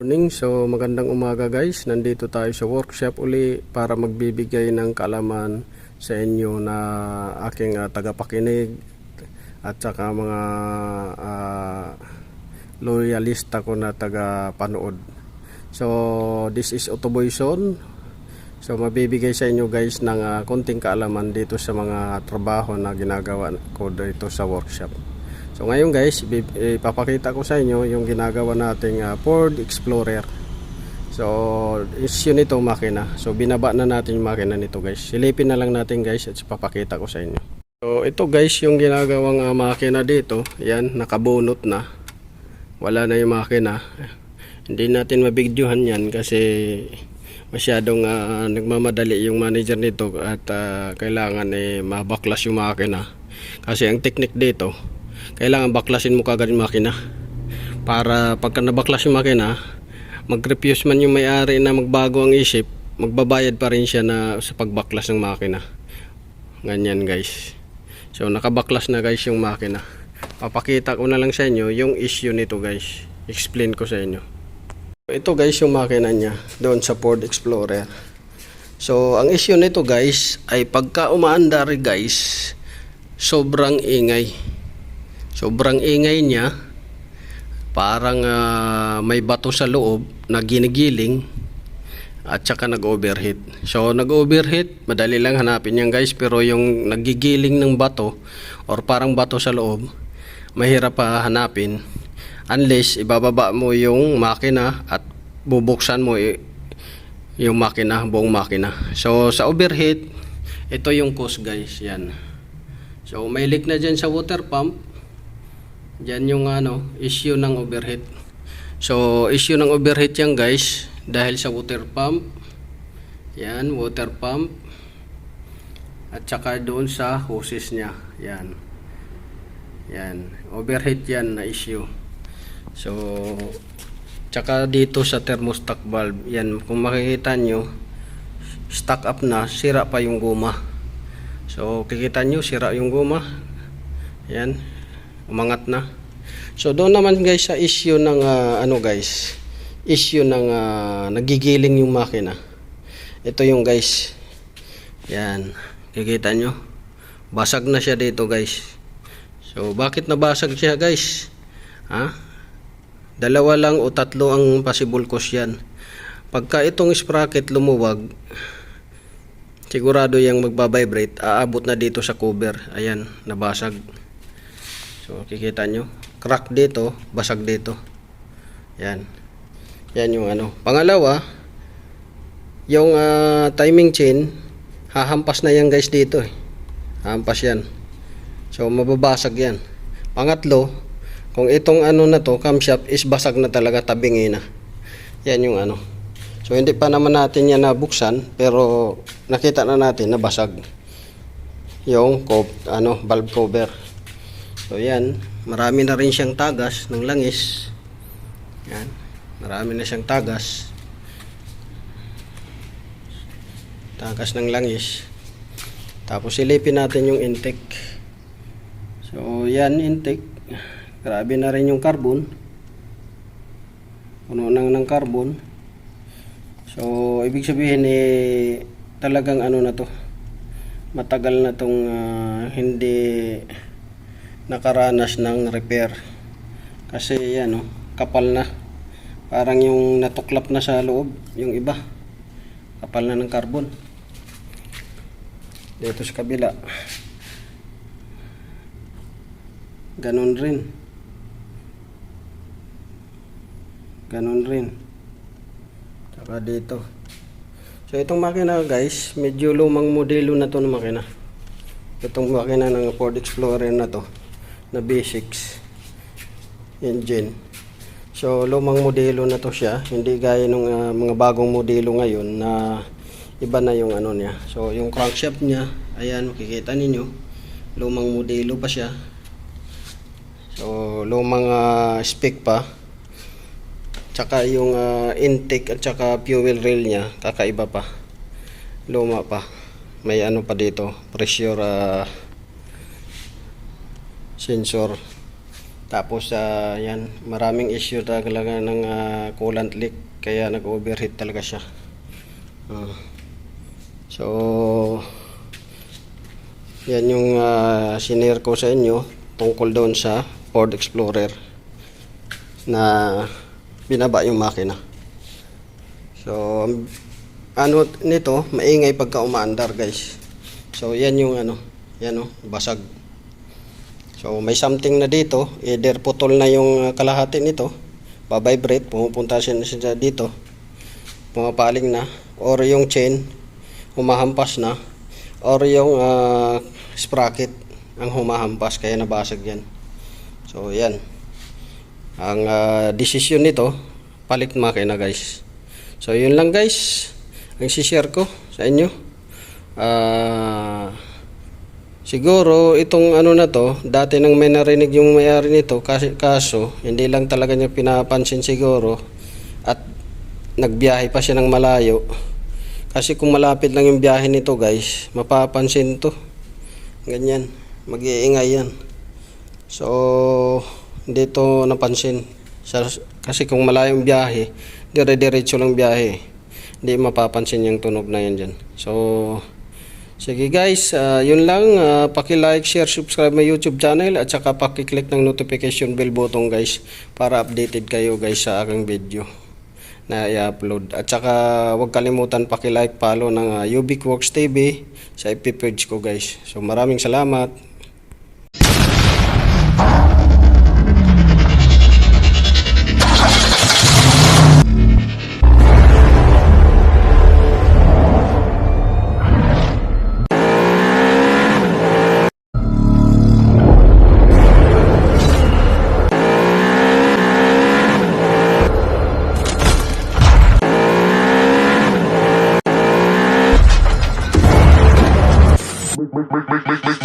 Morning, so magandang umaga guys. Nandito tayo sa workshop uli para magbibigay ng kaalaman sa inyo na aking tagapakinig at saka mga loyalista ko na tagapanood. So this is Autoboyson. So mabibigay sa inyo guys ng konting kaalaman dito sa mga trabaho na ginagawa ko dito sa workshop. So ngayon guys, ipapakita ko sa inyo yung ginagawa nating Ford Explorer. So issue nito makina. So binaba na natin yung makina nito guys. Silipin na lang natin guys at ipapakita ko sa inyo. So ito guys yung ginagawang makina dito. Yan, nakabunot na. Wala na yung makina. Hindi natin mabigdyuhan yan kasi masyadong nagmamadali yung manager nito at kailangan mabaklas yung makina. Kasi ang technique dito, kailangan baklasin mo kagad yung makina para pagka nabaklas yung makina, mag-refuse man yung may-ari na magbago ang isip, magbabayad pa rin siya na sa pagbaklas ng makina. Ganyan guys. So nakabaklas na guys yung makina. Papakita ko na lang sa inyo yung issue nito guys. Explain ko sa inyo. Ito guys yung makina niya doon sa Ford Explorer. So ang issue nito guys ay pagka umaandar guys, sobrang ingay. Sobrang ingay niya, parang may bato sa loob na ginigiling at saka nag-overheat. So nag-overheat, madali lang hanapin yan guys, pero yung nagigiling ng bato or parang bato sa loob, mahirap pa hanapin unless ibababa mo yung makina at bubuksan mo yung makina, buong makina. So sa overheat, ito yung cause guys, yan. So may leak na dyan sa water pump. Diyan yung issue ng overheat. So issue ng overheat yan guys dahil sa water pump. Yan, water pump. At saka doon sa hoses niya. Yan. Yan, overheat yan na issue. So tsaka dito sa thermostat valve. Yan, kung makikita nyo, stuck up na, sira pa yung guma. So kikita nyo, sira yung guma. Yan, umangat na. So doon naman guys sa issue ng issue ng nagigiling yung makina. Ito yung guys. Yan, kikita nyo, basag na siya dito guys. So bakit nabasag siya guys? Dalawa lang o tatlo ang possible cause yan. Pagka itong sprocket lumuwag, sigurado yang magbabibrate, aabot na dito sa cover. Ayan, nabasag. So kikita nyo, crack dito, basag dito. Yan. Yan yung Pangalawa, yung timing chain, hahampas na yan guys dito. Hahampas yan. So mababasag yan. Pangatlo, kung itong na to, camshaft is basag na talaga, tabingi na. Yan yung So hindi pa naman natin yan nabuksan, pero nakita na natin na basag yung valve cover. So yan, marami na rin siyang tagas ng langis. Yan, marami na siyang tagas. Tagas ng langis. Tapos silipin natin yung intake. So yan, intake. Grabe na rin yung carbon. Puno ng carbon. So ibig sabihin talagang na to. Matagal na tong hindi nakaranas ng repair kasi yan kapal na, parang yung natuklap na sa loob yung iba, kapal na ng carbon. Dito sa kabila ganon rin, saka dito. So itong makina guys, medyo lumang modelo na to ng makina. Itong makina ng Ford Explorer na to na basics engine. So lumang modelo na to siya, hindi gaya ng mga bagong modelo ngayon na iba na yung niya. So yung crankshaft niya, ayan makikita ninyo, lumang modelo pa siya. So lumang spec pa. Tsaka yung intake at tsaka fuel rail niya kakaiba pa, luma pa. May pa dito, pressure sensor. Tapos yan, maraming issue talaga ng coolant leak kaya nag-overheat talaga siya. So yan yung sinare ko sa inyo tungkol doon sa Ford Explorer na binaba yung makina. So ano nito, maingay pagka umaandar guys. So yan yung yan basag. So may something na dito, either putol na yung kalahati nito, pa-vibrate, pumupunta siya dito, pumapaling na, or yung chain humahampas na, or yung sprocket ang humahampas kaya nabasag yan. So yan. Ang desisyon nito, palit makina guys. So yun lang guys, ang share ko sa inyo. Siguro itong na to, dati nang may narinig yung may-ari nito, kaso hindi lang talaga niya pinapansin siguro at nagbiyahe pa siya ng malayo. Kasi kung malapit lang yung biyahe nito guys, mapapansin to. Ganyan, mag-iingay yan. So hindi to napansin. Kasi kung malayo yung biyahe, dire-diretso lang biyahe, hindi mapapansin yung tunog na yan dyan. So sige guys, yun lang. Paki-like, share, subscribe my YouTube channel at saka paki-click ng notification bell button guys para updated kayo guys sa aking video na i-upload. At saka huwag kalimutan paki-like, follow ng Ubiq Works TV sa FB page ko guys. So maraming salamat. Make